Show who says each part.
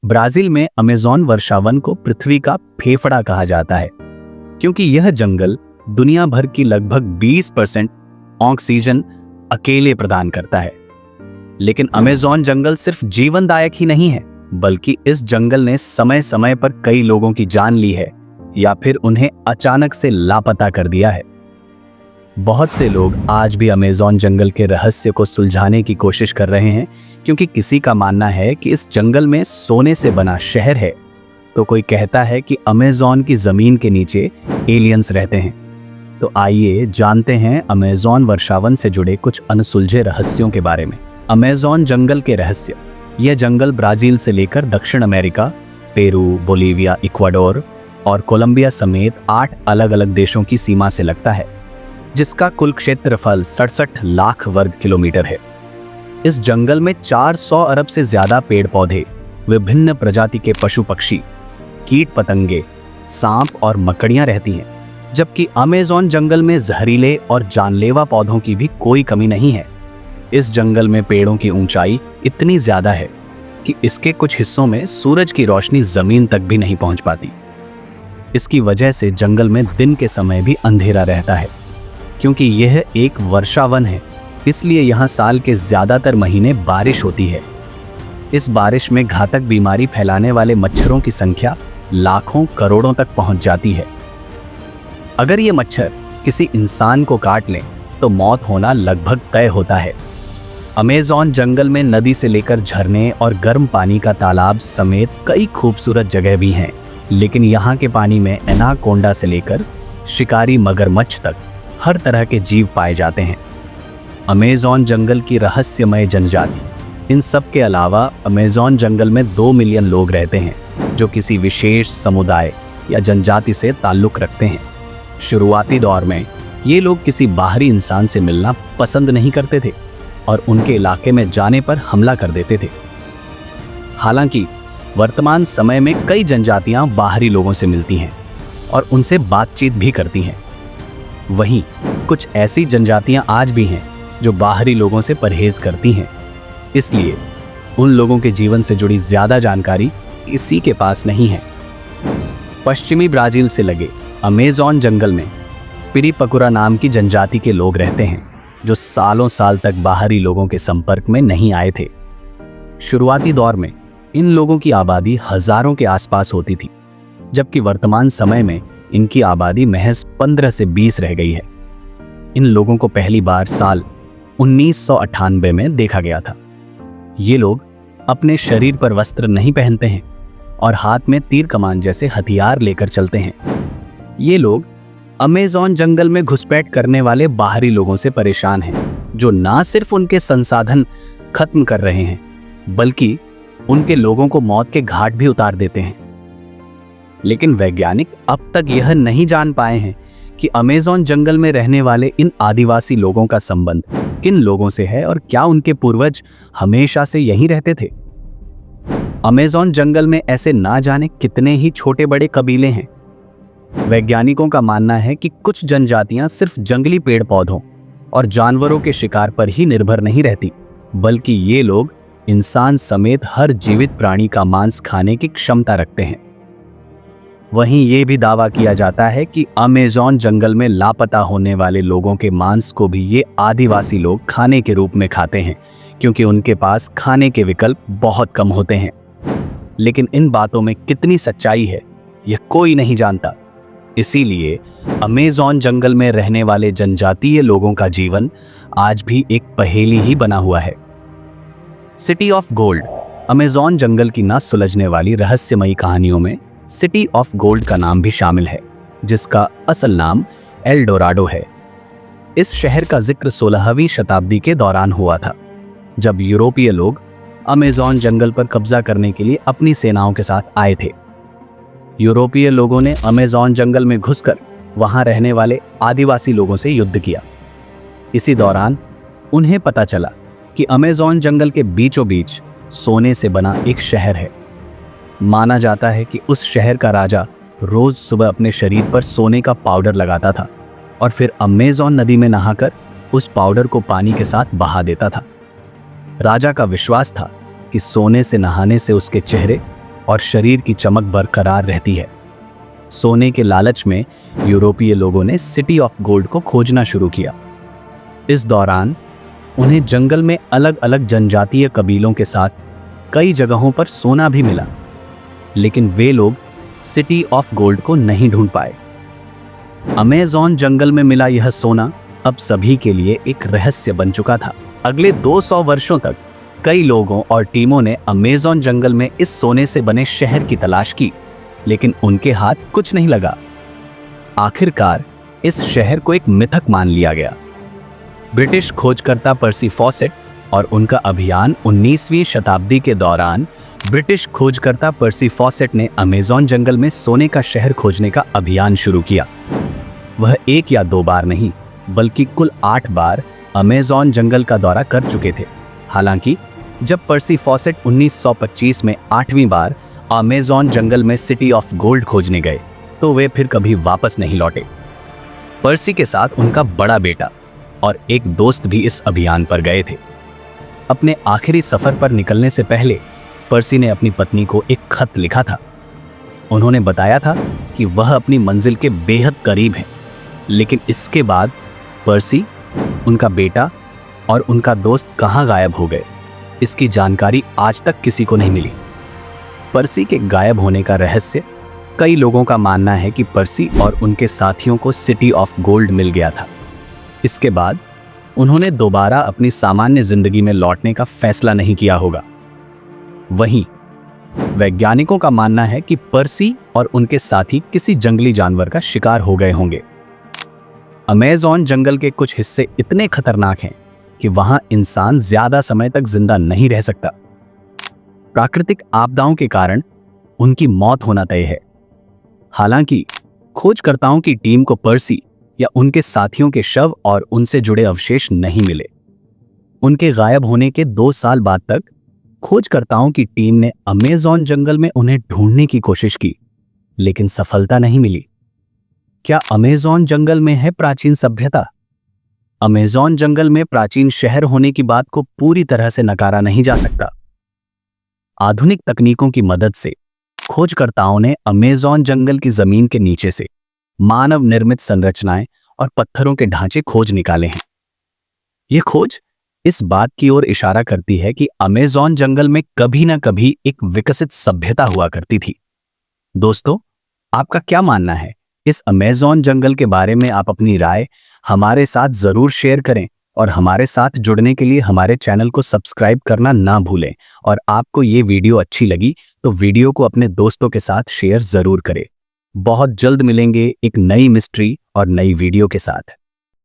Speaker 1: Brazil में Amazon वर्षावन को पृथ्वी का फेफड़ा कहा जाता है, क्योंकि यह जंगल दुनिया भर की लगभग 20% ऑक्सीजन अकेले प्रदान करता है। लेकिन अमेज़न जंगल सिर्फ जीवनदायक ही नहीं है, बल्कि इस जंगल ने समय समय पर कई लोगों की जान ली है या फिर उन्हें अचानक से लापता कर दिया है। बहुत से लोग आज भी अमेज़न जंगल के रहस्य को सुलझाने की कोशिश कर रहे हैं, क्योंकि किसी का मानना है कि इस जंगल में सोने से बना शहर है, तो कोई कहता है कि अमेज़न की जमीन के नीचे एलियंस रहते हैं। तो आइए जानते हैं अमेज़न वर्षावन से जुड़े कुछ अनसुलझे रहस्यों के बारे में। अमेज़न जंगल के रहस्य। यह जंगल ब्राजील से लेकर दक्षिण अमेरिका, पेरू, बोलीविया, इक्वाडोर और कोलंबिया समेत 8 अलग अलग देशों की सीमा से लगता है, जिसका कुल क्षेत्रफल 67 लाख वर्ग किलोमीटर है। इस जंगल में 400 अरब से ज्यादा पेड़ पौधे, विभिन्न प्रजाति के पशु पक्षी, कीट पतंगे, सांप और मकड़ियां रहती हैं, जबकि अमेज़न जंगल में जहरीले और जानलेवा पौधों की भी कोई कमी नहीं है। इस जंगल में पेड़ों की ऊंचाई इतनी ज्यादा है कि इसके कुछ हिस्सों में सूरज की रोशनी जमीन तक भी नहीं पहुंच पाती। इसकी वजह से जंगल में दिन के समय भी अंधेरा रहता है। क्योंकि यह एक वर्षावन है, इसलिए यहाँ साल के ज्यादातर महीने बारिश होती है। इस बारिश में घातक बीमारी फैलाने वाले मच्छरों की संख्या लाखों करोड़ों तक पहुंच जाती है। अगर ये मच्छर किसी इंसान को काट लें तो मौत होना लगभग तय होता है। अमेज़न जंगल में नदी से लेकर झरने और गर्म पानी का तालाब समेत कई खूबसूरत जगह भी हैं, लेकिन यहाँ के पानी में एनाकोंडा से लेकर शिकारी मगरमच्छ तक हर तरह के जीव पाए जाते हैं। अमेज़न जंगल की रहस्यमय जनजाति। इन सब के अलावा अमेज़न जंगल में 2 मिलियन लोग रहते हैं, जो किसी विशेष समुदाय या जनजाति से ताल्लुक रखते हैं। शुरुआती दौर में ये लोग किसी बाहरी इंसान से मिलना पसंद नहीं करते थे और उनके इलाके में जाने पर हमला कर देते थे। हालांकि वर्तमान समय में कई जनजातियां बाहरी लोगों से मिलती हैं और उनसे बातचीत भी करती हैं। वहीं कुछ ऐसी जनजातियां आज भी हैं जो बाहरी लोगों से परहेज करती हैं, इसलिए उन लोगों के जीवन से जुड़ी ज्यादा जानकारी किसी के पास नहीं है। पश्चिमी ब्राजील से लगे अमेज़न जंगल में पिरीपकुरा नाम की जनजाति के लोग रहते हैं, जो सालों साल तक बाहरी लोगों के संपर्क में नहीं आए थे। शुरुआती दौर में इन लोगों की आबादी हजारों के आसपास होती थी, जबकि वर्तमान समय में इनकी आबादी महज 15 से 20 रह गई है। इन लोगों को पहली बार साल 1998 में देखा गया था। ये लोग अपने शरीर पर वस्त्र नहीं पहनते हैं और हाथ में तीर कमान जैसे हथियार लेकर चलते हैं। ये लोग अमेज़न जंगल में घुसपैठ करने वाले बाहरी लोगों से परेशान हैं, जो ना सिर्फ उनके संसाधन खत्म कर रहे हैं, बल्कि उनके लोगों को मौत के घाट भी उतार देते हैं। लेकिन वैज्ञानिक अब तक यह नहीं जान पाए हैं कि अमेज़न जंगल में रहने वाले इन आदिवासी लोगों का संबंध किन लोगों से है और क्या उनके पूर्वज हमेशा से यहीं रहते थे। अमेज़न जंगल में ऐसे ना जाने कितने ही छोटे बड़े कबीले हैं। वैज्ञानिकों का मानना है कि कुछ जनजातियां सिर्फ जंगली पेड़ पौधों और जानवरों के शिकार पर ही निर्भर नहीं रहती, बल्कि ये लोग इंसान समेत हर जीवित प्राणी का मांस खाने की क्षमता रखते हैं। वहीं ये भी दावा किया जाता है कि अमेज़न जंगल में लापता होने वाले लोगों के मांस को भी ये आदिवासी लोग खाने के रूप में खाते हैं, क्योंकि उनके पास खाने के विकल्प बहुत कम होते हैं। लेकिन इन बातों में कितनी सच्चाई है, यह कोई नहीं जानता। इसीलिए अमेज़न जंगल में रहने वाले जनजातीय लोगों का जीवन आज भी एक पहेली ही बना हुआ है। City of gold. अमेज़न जंगल की ना सुलझने वाली रहस्यमयी कहानियों में सिटी ऑफ गोल्ड का नाम भी शामिल है, जिसका असल नाम एल डोराडो है। इस शहर का जिक्र 16वीं शताब्दी के दौरान हुआ था, जब यूरोपीय लोग अमेज़न जंगल पर कब्जा करने के लिए अपनी सेनाओं के साथ आए थे। यूरोपीय लोगों ने अमेज़न जंगल में घुसकर वहां रहने वाले आदिवासी लोगों से युद्ध किया। इसी दौरान उन्हें पता चला कि अमेज़न जंगल के बीचों बीच सोने से बना एक शहर है। माना जाता है कि उस शहर का राजा रोज सुबह अपने शरीर पर सोने का पाउडर लगाता था और फिर अमेज़न नदी में नहाकर उस पाउडर को पानी के साथ बहा देता था। राजा का विश्वास था कि सोने से नहाने से उसके चेहरे और शरीर की चमक बरकरार रहती है। सोने के लालच में यूरोपीय लोगों ने सिटी ऑफ गोल्ड को खोजना शुरू किया। इस दौरान उन्हें जंगल में अलग अलग जनजातीय कबीलों के साथ कई जगहों पर सोना भी मिला, लेकिन वे लोग सिटी ऑफ गोल्ड को नहीं ढूंढ पाए। अमेज़न जंगल में मिला यह सोना अब सभी के लिए एक रहस्य बन चुका था। अगले 200 वर्षों तक कई लोगों और टीमों ने अमेज़न जंगल में इस सोने से बने शहर की तलाश की, लेकिन उनके हाथ कुछ नहीं लगा। आखिरकार इस शहर को एक मिथक मान लिया गया। ब्रिटिश खोजकर्ता पर्सी फॉसेट और उनका अभियान 19वीं शताब्दी के दौरान ब्रिटिश खोजकर्ता पर्सी फॉसेट ने अमेज़न जंगल में सोने का शहर खोजने का अभियान शुरू किया। वह 1 या 2 बार नहीं, बल्कि कुल 8 बार अमेज़न जंगल का दौरा कर चुके थे। हालांकि जब पर्सी फॉसेट 1925 में 8वीं बार अमेज़न जंगल में सिटी ऑफ गोल्ड खोजने गए, तो वे फिर कभी वापस नहीं लौटे। पर्सी के साथ उनका बड़ा बेटा और एक दोस्त भी इस अभियान पर गए थे। अपने आखिरी सफर पर निकलने से पहले पर्सी ने अपनी पत्नी को एक खत लिखा था। उन्होंने बताया था कि वह अपनी मंजिल के बेहद करीब हैं, लेकिन इसके बाद पर्सी, उनका बेटा और उनका दोस्त कहां गायब हो गए, इसकी जानकारी आज तक किसी को नहीं मिली। पर्सी के गायब होने का रहस्य, कई लोगों का मानना है कि पर्सी और उनके साथियों को सिटी ऑफ गोल्ड मिल गया था। इसके बाद उन्होंने दोबारा अपनी सामान्य जिंदगी में लौटने का फैसला नहीं किया होगा। वहीं वैज्ञानिकों का मानना है कि पर्सी और उनके साथी किसी जंगली जानवर का शिकार हो गए होंगे। अमेज़न जंगल के कुछ हिस्से इतने खतरनाक हैं कि वहां इंसान ज्यादा समय तक जिंदा नहीं रह सकता। प्राकृतिक आपदाओं के कारण उनकी मौत होना तय है। हालांकि खोजकर्ताओं की टीम को पर्सी या उनके साथियों के शव और उनसे जुड़े अवशेष नहीं मिले। उनके गायब होने के 2 साल बाद तक खोजकर्ताओं की टीम ने अमेज़न जंगल में उन्हें ढूंढने की कोशिश की, लेकिन सफलता नहीं मिली। क्या अमेज़न जंगल में है प्राचीन सभ्यता? अमेज़न जंगल में प्राचीन शहर होने की बात को पूरी तरह से नकारा नहीं जा सकता। आधुनिक तकनीकों की मदद से खोजकर्ताओं ने अमेज़न जंगल की जमीन के नीचे से मानव निर्मित संरचनाएं और पत्थरों के ढांचे खोज निकाले हैं। यह खोज इस बात की ओर इशारा करती है कि अमेज़न जंगल में कभी ना कभी एक विकसित सभ्यता हुआ करती थी। दोस्तों, आपका क्या मानना है इस अमेज़न जंगल के बारे में? आप अपनी राय हमारे साथ जरूर शेयर करें और हमारे साथ जुड़ने के लिए हमारे चैनल को सब्सक्राइब करना ना भूलें। और आपको ये वीडियो अच्छी लगी तो वीडियो को अपने दोस्तों के साथ शेयर जरूर करें। बहुत जल्द मिलेंगे एक नई मिस्ट्री और नई वीडियो के साथ।